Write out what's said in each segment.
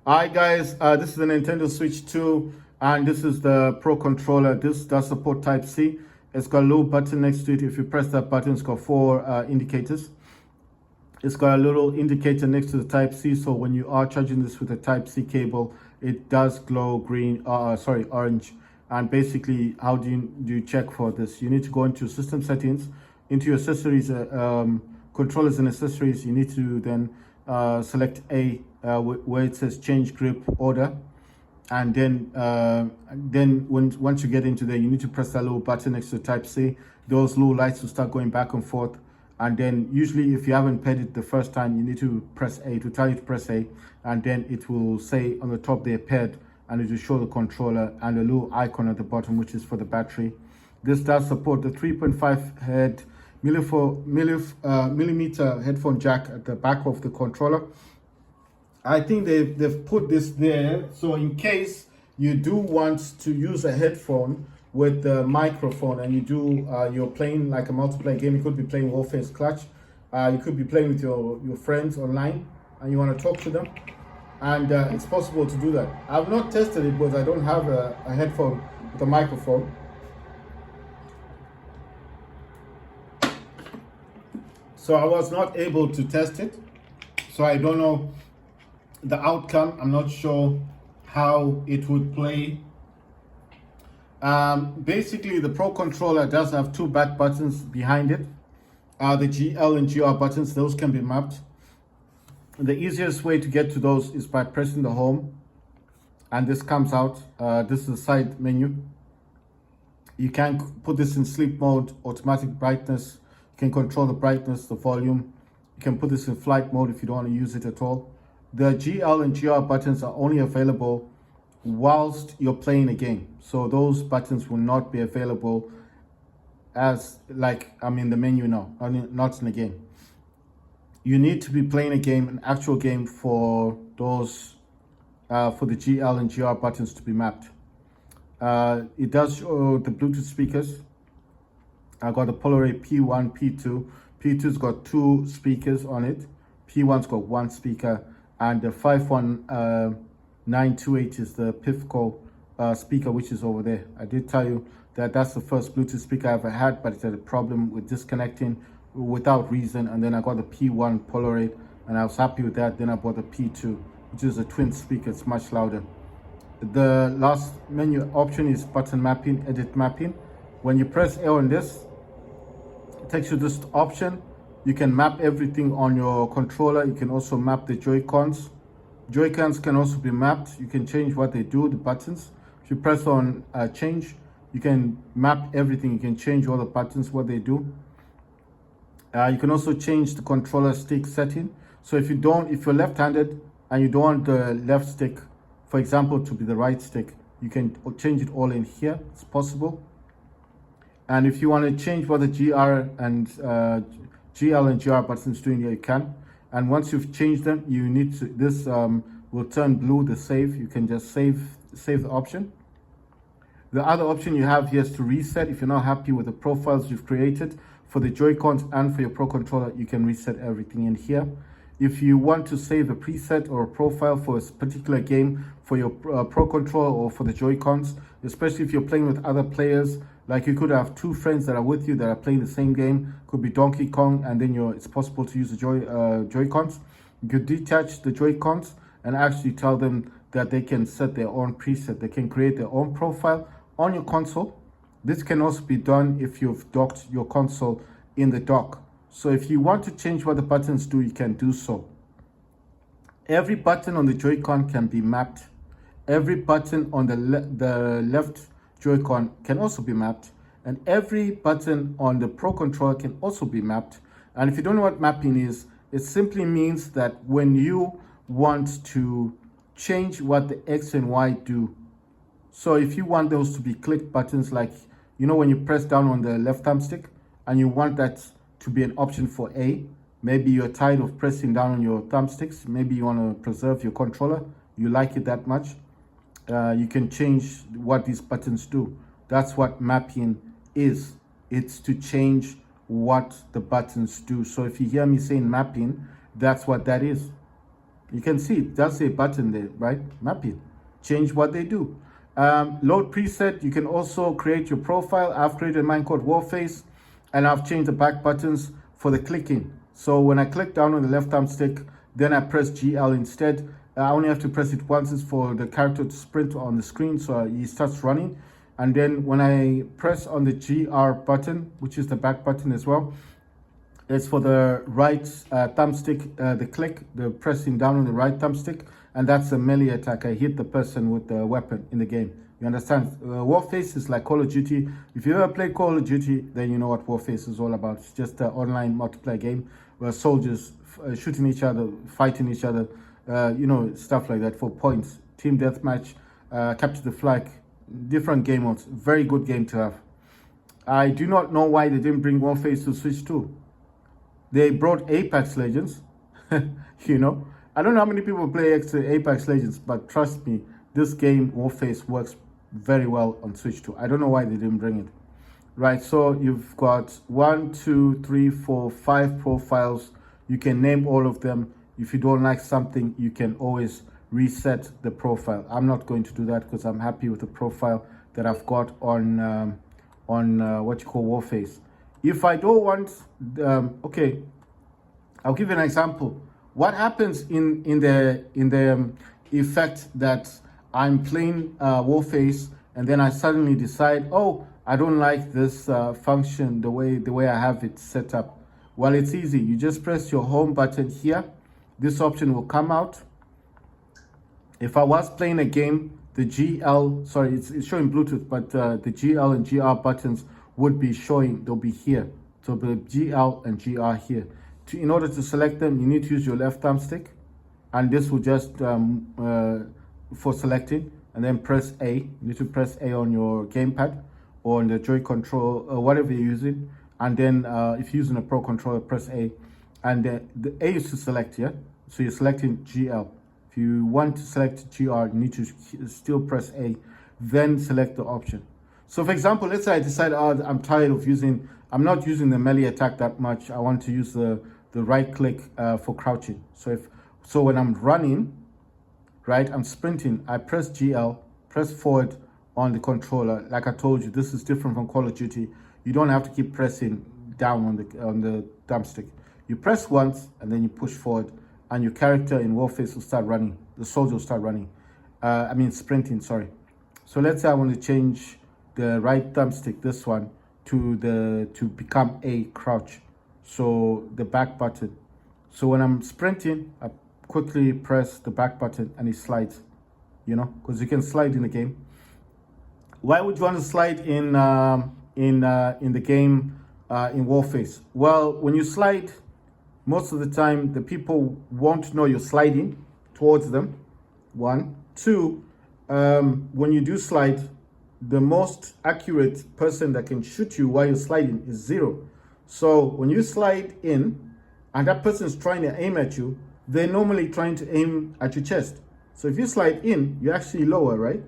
Hi guys, this is the Nintendo Switch 2 and this is the Pro Controller. This does support Type-C. It's got a little button next to it. If you press that button, it's got four indicators. It's got a little indicator next to the Type-C, so when you are charging this with a Type-C cable, it does glow green, orange. And basically, how do you check for this? You need to go into system settings, into your accessories, controllers and accessories. You need to then select A, where it says change grip order. And then once you get into there, you need to press that little button next to Type-C. Those little lights will start going back and forth. And then usually if you haven't paired it the first time, you need to press A to tell you to press A, and then it will say on the top there paired, and it will show the controller and a little icon at the bottom, which is for the battery. This does support the 3.5 head millimeter headphone jack at the back of the controller. I think they've put this there so in case you do want to use a headphone with the microphone and you're playing like a multiplayer game. You could be playing Warfare's Clutch, you could be playing with your friends online and you want to talk to them, and it's possible to do that. I've not tested it because I don't have a headphone with a microphone, so I was not able to test it, so I don't know the outcome. I'm not sure how it would play. Basically, the Pro Controller does have two back buttons behind it. The GL and GR buttons, those can be mapped. The easiest way to get to those is by pressing the home, and this comes out. This is the side menu. You can put this in sleep mode, automatic brightness. You can control the brightness, the volume. You can put this in flight mode if you don't want to use it at all. The GL and GR buttons are only available whilst you're playing a game, so those buttons will not be available as like I'm in the menu now, not in the game. You need to be playing a game, an actual game, for those for the GL and GR buttons to be mapped. It does show the Bluetooth speakers. I got the Polaroid P1, P2. P2's got two speakers on it. P1's got one speaker, and the 51928 is the Pifco speaker, which is over there. I did tell you that that's the first Bluetooth speaker I ever had, but it had a problem with disconnecting without reason. And then I got the P1 Polaroid, and I was happy with that. Then I bought the P2, which is a twin speaker. It's much louder. The last menu option is button mapping, edit mapping. When you press A on this, it takes you to this option. You can map everything on your controller. You can also map the Joy-Cons. Joy-Cons can also be mapped. You can change what they do, the buttons. If you press on change, you can map everything. You can change all the buttons, what they do. You can also change the controller stick setting. So if you're left-handed and you don't want the left stick, for example, to be the right stick, you can change it all in here. It's possible. And if you want to change what the GL and GR buttons do in here, you can. And once you've changed them, you need to, this will turn blue, the save. You can just save the option. The other option you have here is to reset. If you're not happy with the profiles you've created for the Joy-Cons and for your Pro Controller, you can reset everything in here. If you want to save a preset or a profile for a particular game for your Pro Controller or for the Joy-Cons, especially if you're playing with other players, like you could have two friends that are with you that are playing the same game, could be Donkey Kong, and then it's possible to use the Joy-Cons. You could detach the Joy-Cons and actually tell them that they can set their own preset. They can create their own profile on your console. This can also be done if you've docked your console in the dock. So if you want to change what the buttons do, you can do so. Every button on the Joy-Con can be mapped. Every button on the left Joy-Con can also be mapped. And every button on the Pro Controller can also be mapped. And if you don't know what mapping is, it simply means that when you want to change what the X and Y do. So if you want those to be click buttons, like, you know, when you press down on the left thumbstick and you want that to be an option for A, maybe you're tired of pressing down on your thumbsticks, maybe you want to preserve your controller, you like it that much, you can change what these buttons do. That's what mapping is. It's to change what the buttons do. So if you hear me saying mapping, that's what that is. You can see it does a button there, right? Map it. Change what they do. Load preset. You can also create your profile. I've created mine called Warface, and I've changed the back buttons for the clicking. So when I click down on the left thumbstick, then I press GL instead. I only have to press it once. It's for the character to sprint on the screen, so he starts running. And then when I press on the GR button, which is the back button as well, it's for the right thumbstick, the click, the pressing down on the right thumbstick, and that's a melee attack. I hit the person with the weapon in the game. You understand? Warface is like Call of Duty. If you ever played Call of Duty, then you know what Warface is all about. It's just an online multiplayer game where soldiers shooting each other, fighting each other, you know, stuff like that for points. Team deathmatch, capture the flag, different game modes. Very good game to have. I do not know why they didn't bring Warface to Switch 2. They brought Apex Legends, you know. I don't know how many people play Apex Legends, but trust me, this game, Warface, works very well on Switch 2. I don't know why they didn't bring it. Right, so you've got 1, 2, 3, 4, 5 profiles. You can name all of them. If you don't like something, you can always reset the profile. I'm not going to do that because I'm happy with the profile that I've got on what you call Warface. If I don't want, okay, I'll give you an example. What happens in the effect that I'm playing Warface and then I suddenly decide, oh, I don't like this function the way I have it set up. Well, it's easy. You just press your home button here. This option will come out. If I was playing a game, the GL, sorry, it's showing Bluetooth, but the GL and GR buttons would be showing, they'll be here. So the GL and GR here. In order to select them, you need to use your left thumbstick, and this will just for selecting, and then press A. You need to press A on your gamepad or on the Joy control or whatever you're using, and then if you're using a Pro controller, press A, and the A is to select, yeah. So you're selecting GL. If you want to select GR, you need to still press A, then select the option. So for example, let's say I decide, oh, I'm tired of I'm not using the melee attack that much. I want to use the right click for crouching. So when I'm running, right, I'm sprinting, I press GL, press forward on the controller. Like I told you, this is different from Call of Duty. You don't have to keep pressing down on the thumbstick. You press once and then you push forward, and your character in Warface will start running. The soldier will start running. Sprinting, sorry. So let's say I want to change the right thumbstick, this one, to become a crouch. So the back button. So when I'm sprinting, I quickly press the back button and it slides, you know, because you can slide in the game. Why would you want to slide in the game in Warface? Well, when you slide, most of the time the people won't know you're sliding towards them. 1, 2, when you do slide, the most accurate person that can shoot you while you're sliding is 0. So when you slide in and that person is trying to aim at you, they're normally trying to aim at your chest. So if you slide in, you're actually lower, right?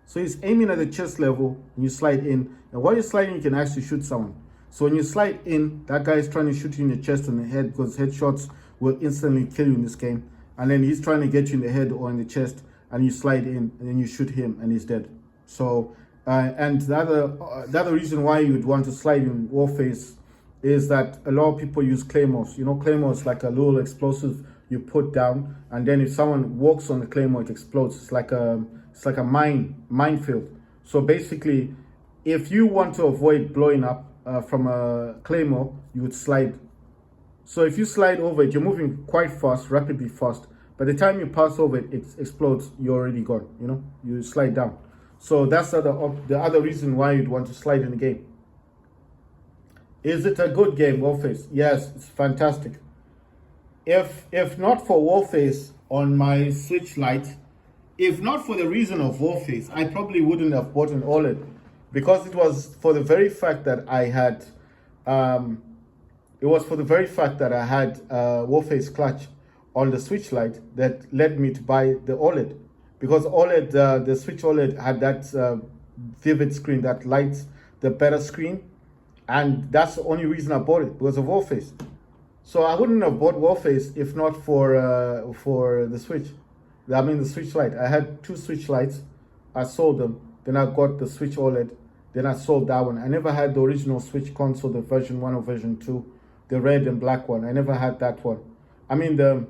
So he's aiming at the chest level and you slide in. And while you're sliding, you can actually shoot someone. So when you slide in, that guy is trying to shoot you in the chest and the head, because headshots will instantly kill you in this game. And then he's trying to get you in the head or in the chest, and you slide in and then you shoot him and he's dead. So and the other reason why you would want to slide in Warface is that a lot of people use claymores. You know, claymore is like a little explosive you put down, and then if someone walks on the claymore, it explodes. It's like a minefield. So basically, if you want to avoid blowing up from a claymore, you would slide. So if you slide over it, you're moving quite fast, rapidly fast. By the time you pass over it, it explodes. You're already gone. You know, you slide down. So that's the other reason why you'd want to slide in the game. Is it a good game, Warface? Yes, it's fantastic. If not for Warface on my Switch Lite, if not for the reason of Warface, I probably wouldn't have bought an OLED, because it was for the very fact that I had, Warface Clutch on the Switch Lite that led me to buy the OLED. Because OLED, the Switch OLED had that vivid screen that lights the better screen, and that's the only reason I bought it, because of Warface. So I wouldn't have bought Warface if not for the Switch. I mean the Switch Lite. I had two Switch Lites. I sold them. Then I got the Switch OLED. Then I sold that one. I never had the original Switch console, the version 1 or version 2, the red and black one. I never had that one. I mean the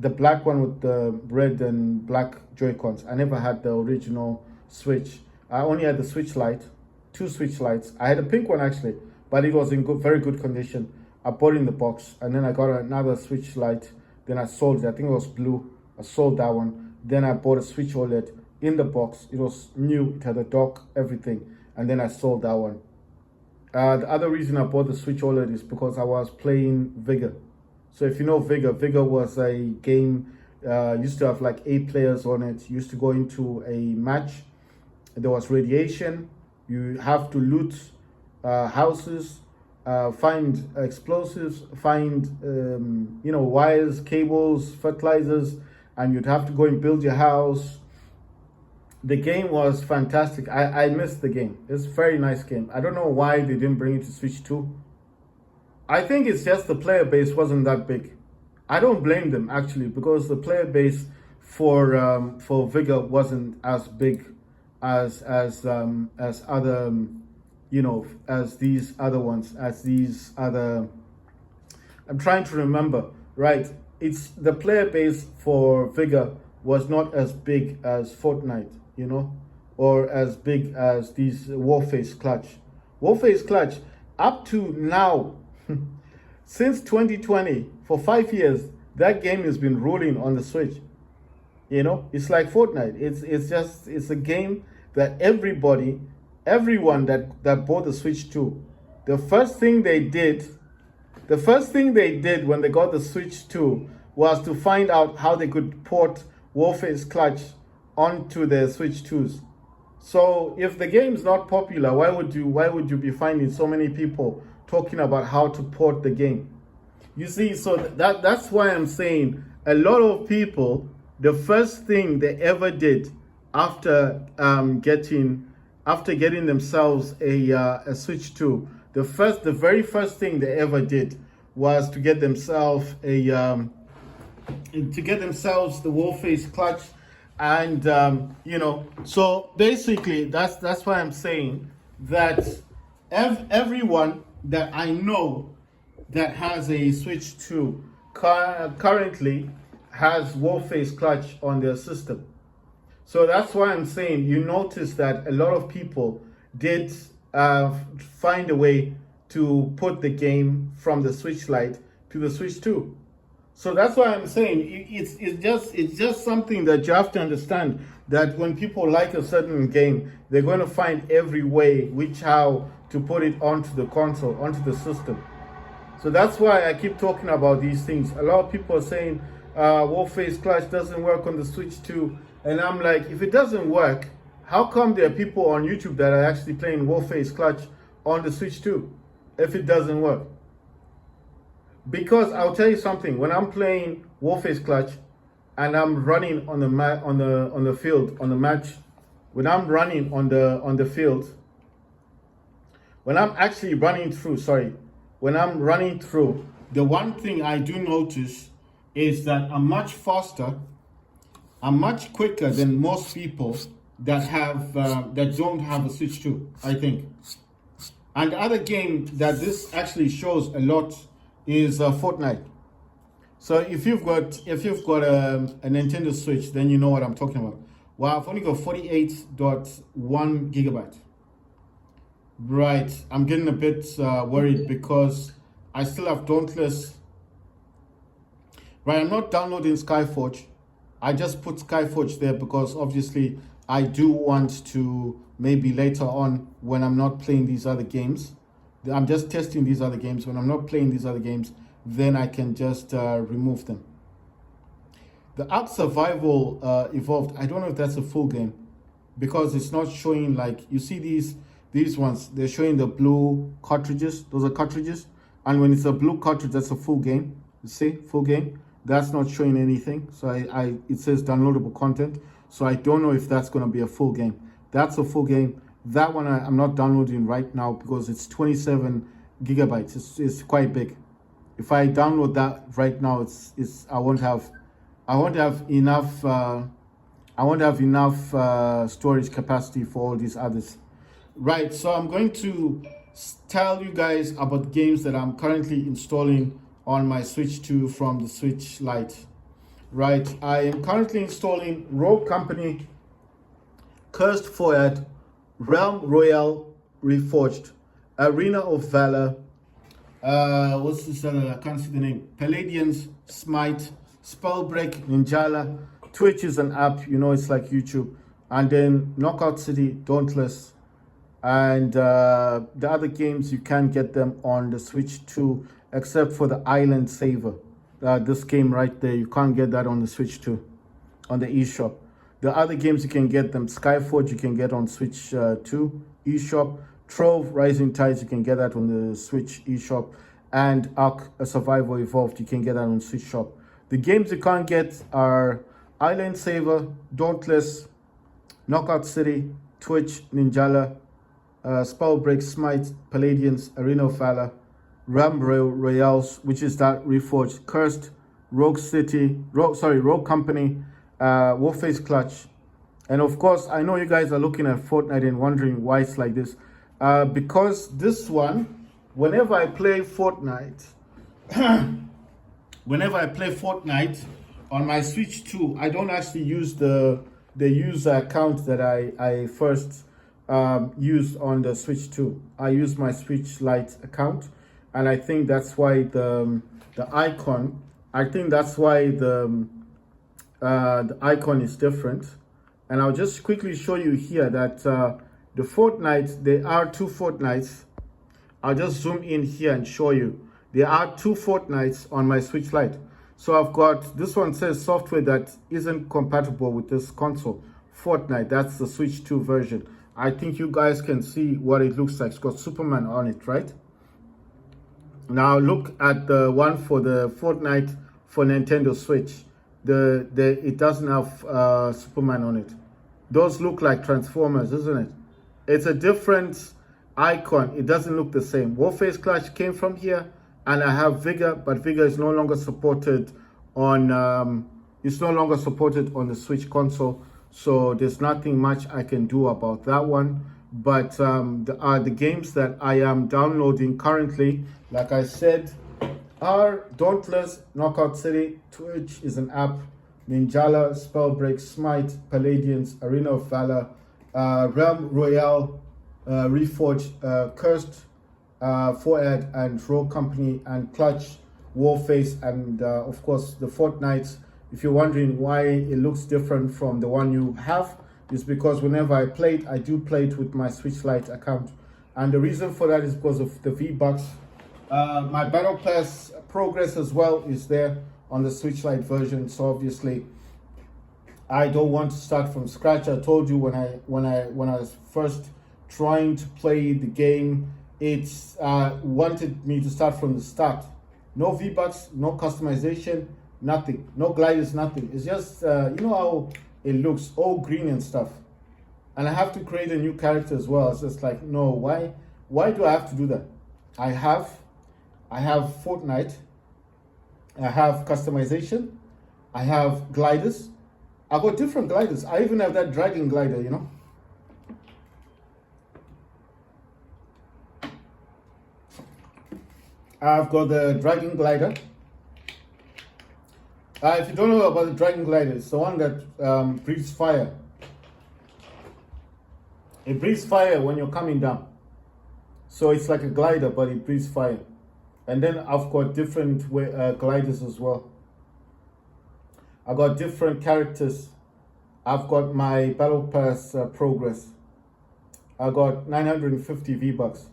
black one with the red and black Joy-Cons. I never had the original Switch. I only had the Switch Lite, two Switch Lites. I had a pink one actually, but it was in very good condition. I bought it in the box, and then I got another Switch Lite. Then I sold it. I think it was blue. I sold that one. Then I bought a Switch OLED in the box. It was new. It had a dock, everything. And then I sold that one. The other reason I bought the Switch OLED is because I was playing Vigor. So if you know Vigor, Vigor was a game, used to have like 8 players on it. You used to go into a match. There was radiation. You have to loot houses, find explosives, find wires, cables, fertilizers, and you'd have to go and build your house. The game was fantastic. I missed the game. It's a very nice game. I don't know why they didn't bring it to Switch 2. I think it's just the player base wasn't that big. I don't blame them actually, because the player base for Vigor wasn't as big as other as these other ones, as these other. I'm trying to remember, right? It's the player base for Vigor was not as big as Fortnite, or as big as these Warface Clutch. Warface Clutch, up to now, since 2020, for 5 years, that game has been ruling on the Switch. It's like Fortnite. It's a game that everyone that bought the Switch 2, the first thing they did when they got the Switch 2 was to find out how they could port Warface Clutch onto their Switch 2s. So if the game's not popular, why would you be finding so many people talking about how to port the game? You see, so that's why I'm saying a lot of people, the first thing they ever did after getting themselves a Switch 2, the very first thing they ever did was to get themselves the Warface Clutch, and so basically that's why I'm saying that everyone that I know that has a Switch 2 currently has Warface Clutch on their system. So that's why I'm saying you notice that a lot of people did find a way to put the game from the Switch Lite to the Switch 2. So that's why I'm saying it's just something that you have to understand, that when people like a certain game, they're going to find every way how to put it onto the console, onto the system. So that's why I keep talking about these things. A lot of people are saying Warface Clutch doesn't work on the Switch 2. And I'm like, if it doesn't work, how come there are people on YouTube that are actually playing Warface Clutch on the Switch 2 if it doesn't work? Because I'll tell you something, when I'm playing Warface Clutch and I'm running on the field, on the match, when I'm running on the field, when I'm actually running through, the one thing I do notice is that I'm much faster, I'm much quicker than most people that have that don't have a Switch 2, I think. And the other game that this actually shows a lot is Fortnite. So if you've got a Nintendo Switch, then you know what I'm talking about. Well, I've only got 48.1 gigabyte. Right, I'm getting a bit worried because I still have Dauntless. Right, I'm not downloading Skyforge. I just put Skyforge there because obviously I do want to, maybe later on when I'm not playing these other games, I'm just testing these other games. When I'm not playing these other games, then I can just remove them. The Ark Survival Evolved, I don't know if that's a full game because it's not showing, like, you see these ones, they're showing the blue cartridges. Those are cartridges. And when it's a blue cartridge, that's a full game. You see, full game. That's not showing anything. So it says downloadable content. So I don't know if that's going to be a full game. That's a full game. That one I'm not downloading right now because it's 27 gigabytes. It's quite big. If I download that right now, I won't have enough storage capacity for all these others. Right, so I'm going to tell you guys about games that I'm currently installing on my Switch 2 from the Switch Lite. Right, I am currently installing Rogue Company, Cursed Forehead, Realm Royale Reforged, Arena of Valor, what's this other? I can't see the name. Palladians, Smite, Spellbreak, Ninjala. Twitch is an app, you know, it's like YouTube. And then Knockout City, Dauntless, and the other games you can get them on the Switch 2, except for the Island Saver. This game right there, you can't get that on the Switch 2, on the eShop. The other games you can get them, Skyforge you can get on Switch 2 eShop. Trove, Rising Tides, you can get that on the Switch eShop. And Ark, a Survival Evolved, you can get that on Switch Shop. The games you can't get are Island Saver, Dauntless, Knockout City, Twitch, Ninjala, Spellbreak, Smite, Palladians, Arena of Valor, Realm Royales, which is that Reforged, Cursed, Rogue Company, Warface Clutch. And of course, I know you guys are looking at Fortnite and wondering why it's like this. Because this one, whenever I play Fortnite, on my Switch 2, I don't actually use the user account that I first used on the Switch 2. I use my Switch Lite account, and I think that's why the icon. I think that's why the icon is different. And I'll just quickly show you here that the Fortnite, there are two Fortnites. I'll just zoom in here and show you. There are two Fortnites on my Switch Lite. So I've got, this one says software that isn't compatible with this console. Fortnite, that's the Switch 2 version. I think you guys can see what it looks like. It's got Superman on it, right? Now look at the one for the Fortnite for Nintendo Switch. It doesn't have Superman on it. Those look like Transformers, isn't it? It's a different icon. It doesn't look the same. Warface Clutch came from here, and I have Vigor, but Vigor is no longer supported on the Switch console. So there's nothing much I can do about that one. But the games that I am downloading currently, like I said, are Dauntless, Knockout City, Twitch is an app, Ninjala, Spellbreak, Smite, Palladians, Arena of Valor, Realm Royale, Reforged, Cursed, Forehead, and Rogue Company, and Clutch, Warface, and of course the Fortnite. If you're wondering why it looks different from the one you have, is because whenever I do play it with my Switch Lite account. And the reason for that is because of the V-Bucks. My Battle Pass progress as well is there on the Switch Lite version. So obviously, I don't want to start from scratch. I told you when I was first trying to play the game, it's wanted me to start from the start. No V-Bucks, no customization, nothing. No gliders, nothing. It's just, you know how it looks, all green and stuff. And I have to create a new character as well. It's just like, no, why do I have to do that? I have Fortnite, I have customization, I have gliders. I got different gliders. I even have that dragon glider, you know. I've got the dragon glider. If you don't know about the dragon glider, it's the one that breathes fire. It breathes fire when you're coming down. So it's like a glider, but it breathes fire. And then I've got different gliders as well. I got different characters. I've got my Battle Pass progress. I got 950 V-Bucks.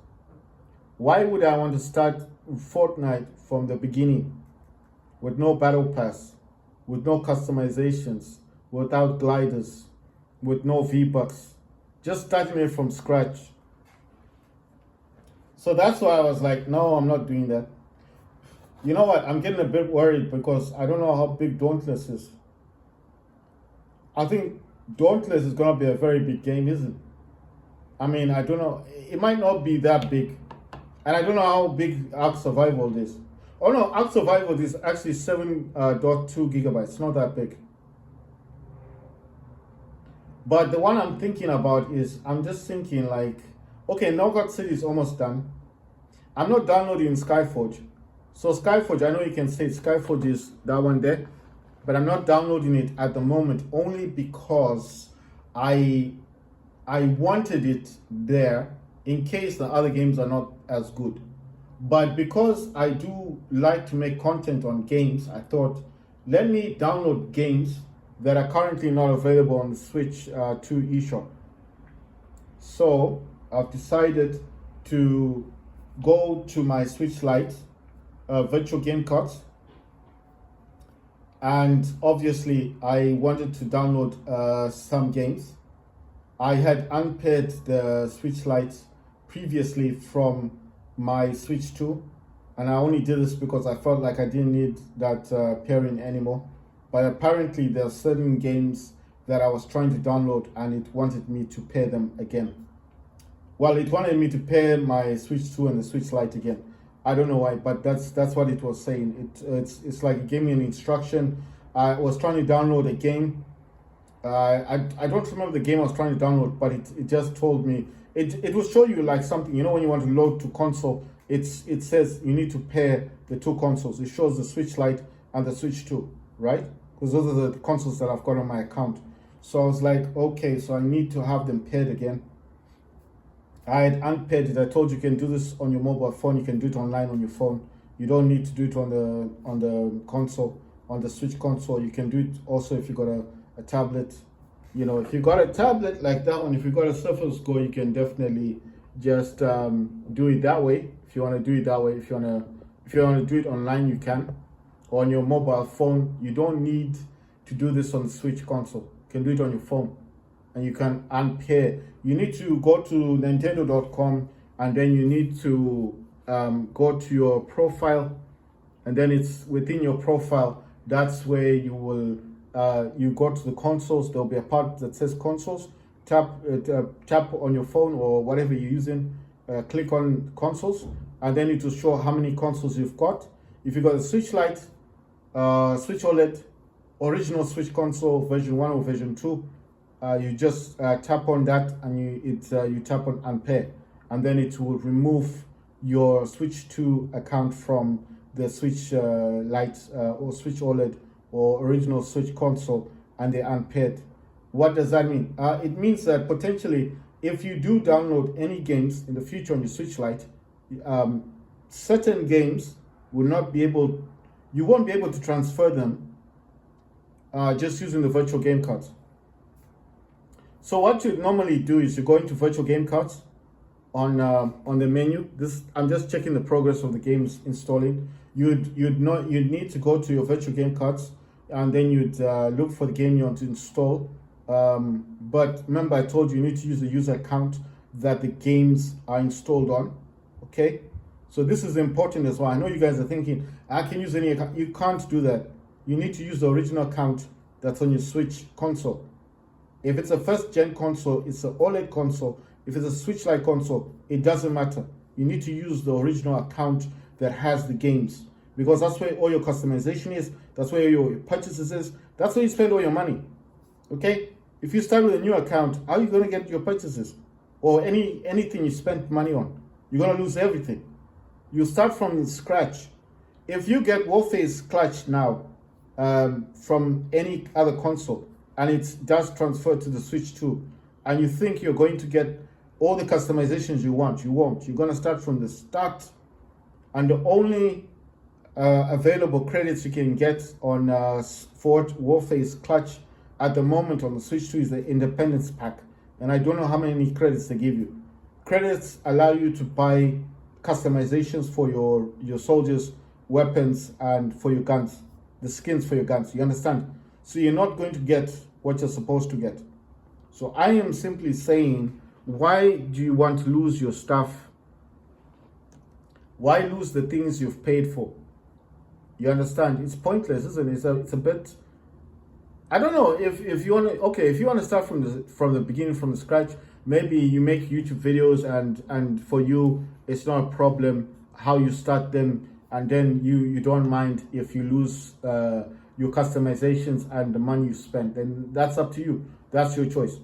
Why would I want to start Fortnite from the beginning with no Battle Pass, with no customizations, without gliders, with no V-Bucks? Just starting it from scratch. So that's why I was like, no, I'm not doing that. You know what? I'm getting a bit worried because I don't know how big Dauntless is. I think Dauntless is going to be a very big game, isn't it? I mean, I don't know. It might not be that big. And I don't know how big Ark Survival is. Oh no, Ark Survival is actually 7.2 gigabytes. It's not that big. But the one I'm thinking about is, I'm just thinking like, okay, Knockout City is almost done. I'm not downloading Skyforge. So Skyforge, I know you can say Skyforge is that one there, but I'm not downloading it at the moment only because I wanted it there in case the other games are not as good. But because I do like to make content on games, I thought, let me download games that are currently not available on the Switch 2 eShop. So I've decided to go to my Switch Lite virtual game cards, and obviously I wanted to download some games. I had unpaired the Switch Lite previously from my Switch 2, and I only did this because I felt like I didn't need that pairing anymore. But apparently there are certain games that I was trying to download and it wanted me to pair them again. Well, it wanted me to pair my Switch 2 and the Switch Lite again. I don't know why, but that's what it was saying. It's like it gave me an instruction. I was trying to download a game. I don't remember the game I was trying to download, but it just told me, it will show you like something, you know, when you want to load to console, it says you need to pair the two consoles. It shows the Switch Lite and the Switch 2, right? Because those are the consoles that I've got on my account. So I was like, okay, so I need to have them paired again. I had unpaired it. I told you can do this on your mobile phone. You can do it online on your phone. You don't need to do it on the console, on the Switch console. You can do it also if you got a tablet. You know, if you got a tablet like that one, if you got a Surface Go, you can definitely just do it that way. If you want to do it that way, if you want to do it online, you can. Or on your mobile phone, you don't need to do this on the Switch console. You can do it on your phone, and you can unpair. You need to go to Nintendo.com, and then you need to go to your profile, and then it's within your profile. That's where you will you go to the consoles. There'll be a part that says consoles. Tap on your phone or whatever you're using. Click on consoles, and then it will show how many consoles you've got. If you got a Switch Lite, Switch OLED, original Switch console version 1 or version 2, you just tap on that, and you tap on unpair, and then it will remove your Switch 2 account from the Switch Lite or Switch OLED or original Switch console, and they're unpaired. What does that mean? It means that potentially, if you do download any games in the future on your Switch Lite, certain games will not be able, you won't be able to transfer them just using the virtual game cards. So what you normally do is you go into virtual game cards on the menu. This, I'm just checking the progress of the games installing. You'd need to go to your virtual game cards, and then you'd look for the game you want to install. But remember, I told you you need to use the user account that the games are installed on. Okay, so this is important as well. I know you guys are thinking, I can use any account. You can't do that. You need to use the original account that's on your Switch console. If it's a first gen console, it's an OLED console. If it's a Switch Lite console, it doesn't matter. You need to use the original account that has the games, because that's where all your customization is. That's where your purchases is. That's where you spend all your money. Okay? If you start with a new account, how are you going to get your purchases or anything you spent money on? You're going to lose everything. You start from scratch. If you get Warface Clutch now from any other console, and it does transfer to the Switch 2, and you think you're going to get all the customizations you want, you won't. You're going to start from the start, and the only available credits you can get on Ford Warface Clutch at the moment on the Switch 2 is the Independence Pack, and I don't know how many credits they give you. Credits allow you to buy customizations for your soldiers, weapons, and for your guns, the skins for your guns. You understand? So you're not going to get what you're supposed to get. So I am simply saying, why do you want to lose your stuff? Why lose the things you've paid for? You understand? It's pointless, isn't it? It's a bit. I don't know if you want to. Okay, if you want to start from the beginning, from the scratch, maybe you make YouTube videos, and for you it's not a problem how you start them. and then you don't mind if you lose your customizations and the money you spent. Then that's up to you. That's your choice.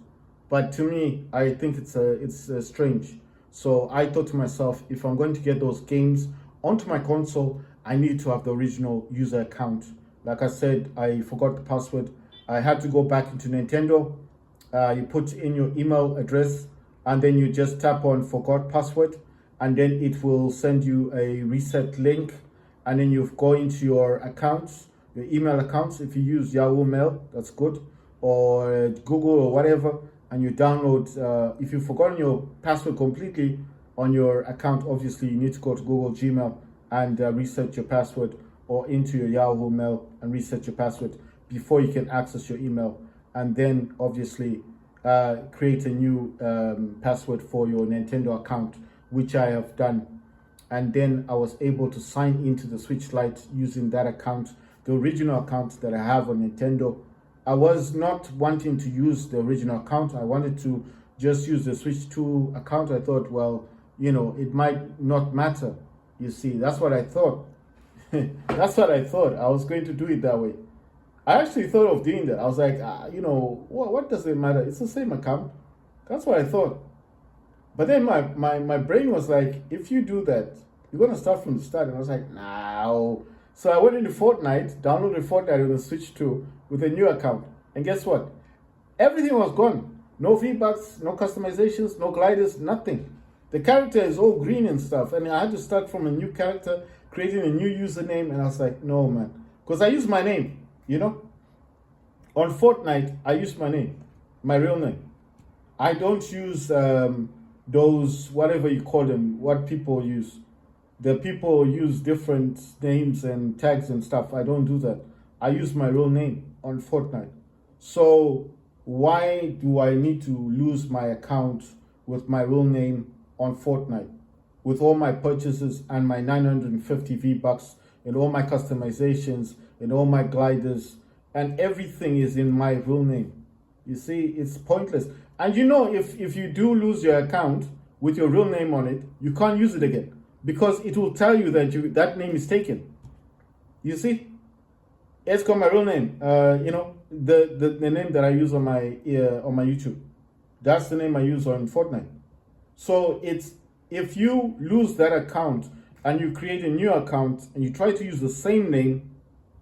But to me, I think it's strange. So I thought to myself, if I'm going to get those games onto my console, I need to have the original user account. Like I said, I forgot the password. I had to go back into Nintendo. You put in your email address, and then you just tap on forgot password, and then it will send you a reset link, and then you go into your accounts, your email accounts. If you use Yahoo Mail, that's good, or Google or whatever, and you download. If you've forgotten your password completely on your account, obviously you need to go to Google Gmail and reset your password, or into your Yahoo Mail and reset your password before you can access your email, and then obviously create a new password for your Nintendo account, which I have done. And then I was able to sign into the Switch Lite using that account, the original account that I have on Nintendo. I was not wanting to use the original account. I wanted to just use the Switch 2 account. I thought, well, it might not matter. You see, that's what I thought. That's what I thought. I was going to do it that way. I actually thought of doing that. I was like, what does it matter? It's the same account. That's what I thought. But then my brain was like, if you do that, you're going to start from the start. And I was like, no. So I went into Fortnite, downloaded Fortnite on the Switch 2 with a new account. And guess what? Everything was gone. No V-Bucks, no customizations, no gliders, nothing. The character is all green and stuff. And I had to start from a new character, creating a new username. And I was like, no, man. Because I use my name, On Fortnite, I use my name, my real name. I don't use those, whatever you call them, what people use. The people use different names and tags and stuff. I don't do that. I use my real name on Fortnite. So why do I need to lose my account with my real name on Fortnite? With all my purchases and my 950 V-Bucks and all my customizations and all my gliders and everything is in my real name. You see, it's pointless. And if you do lose your account with your real name on it, you can't use it again, because it will tell you that that name is taken. You see, it's called my real name. The name that I use on my YouTube. That's the name I use on Fortnite. So if you lose that account and you create a new account and you try to use the same name,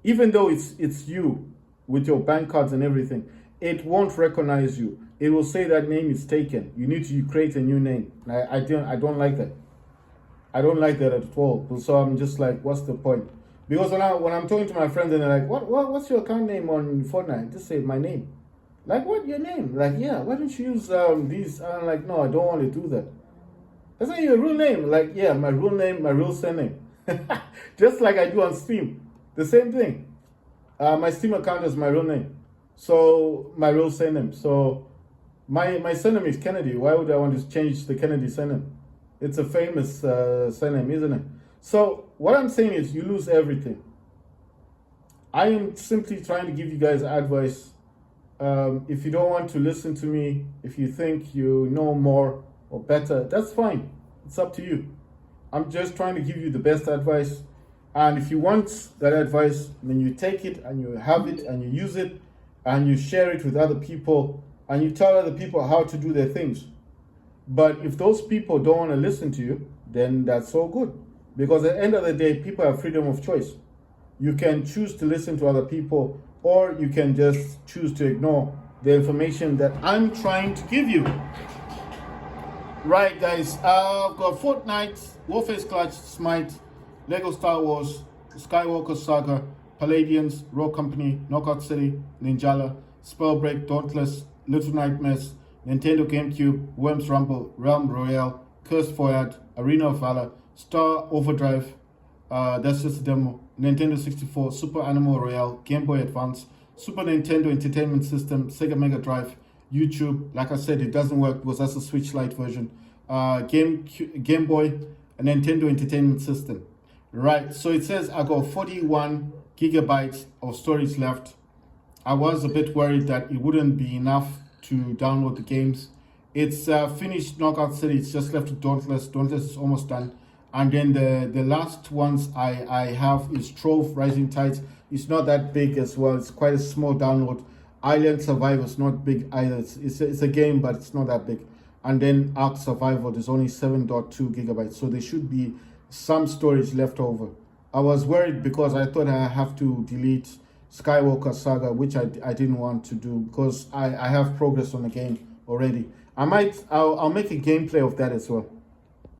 even though it's you with your bank cards and everything, it won't recognize you. It will say that name is taken. You need to create a new name. I don't like that. I don't like that at all. So I'm just like, what's the point? Because when I'm talking to my friends and they're like, what's your account name on Fortnite? Just say my name. Like, what, your name? Like, yeah, why don't you use these? I'm like, no, I don't want to do that. That's not your real name. Like, yeah, my real name, my real surname. Just like I do on Steam. The same thing. My Steam account is my real name. So my real surname. So my surname is Kennedy. Why would I want to change the Kennedy surname? It's a famous surname, isn't it? So what I'm saying is you lose everything. I am simply trying to give you guys advice. If you don't want to listen to me, if you think you know more or better, that's fine. It's up to you. I'm just trying to give you the best advice. And if you want that advice, then you take it and you have it and you use it and you share it with other people and you tell other people how to do their things. But if those people don't want to listen to you, then that's all good. Because at the end of the day, people have freedom of choice. You can choose to listen to other people, or you can just choose to ignore the information that I'm trying to give you. Right, guys, I've got Fortnite, Warface Clutch, Smite, Lego Star Wars, Skywalker Saga, Palladians, Rogue Company, Knockout City, Ninjala, Spellbreak, Dauntless, Little Nightmares, Nintendo GameCube, Worms Rumble, Realm Royale, Cursed Voyage, Arena of Valor, Star Overdrive, that's just a demo, Nintendo 64, Super Animal Royale, Game Boy Advance, Super Nintendo Entertainment System, Sega Mega Drive, YouTube. Like I said, it doesn't work because that's a Switch Lite version. Game Boy, a Nintendo Entertainment System. Right, so it says I got 41 gigabytes of storage left. I was a bit worried that it wouldn't be enough to download the games. It's finished Knockout City. It's just left to Dauntless. Dauntless is almost done. And then the last ones I have is Trove Rising Tides. It's not that big as well. It's quite a small download. Island Survival is not big either. It's a game, but it's not that big. And then Ark Survival, there's only 7.2 gigabytes. So there should be some storage left over. I was worried because I thought I have to delete Skywalker Saga, which I didn't want to do because I have progress on the game already. I'll make a gameplay of that as well.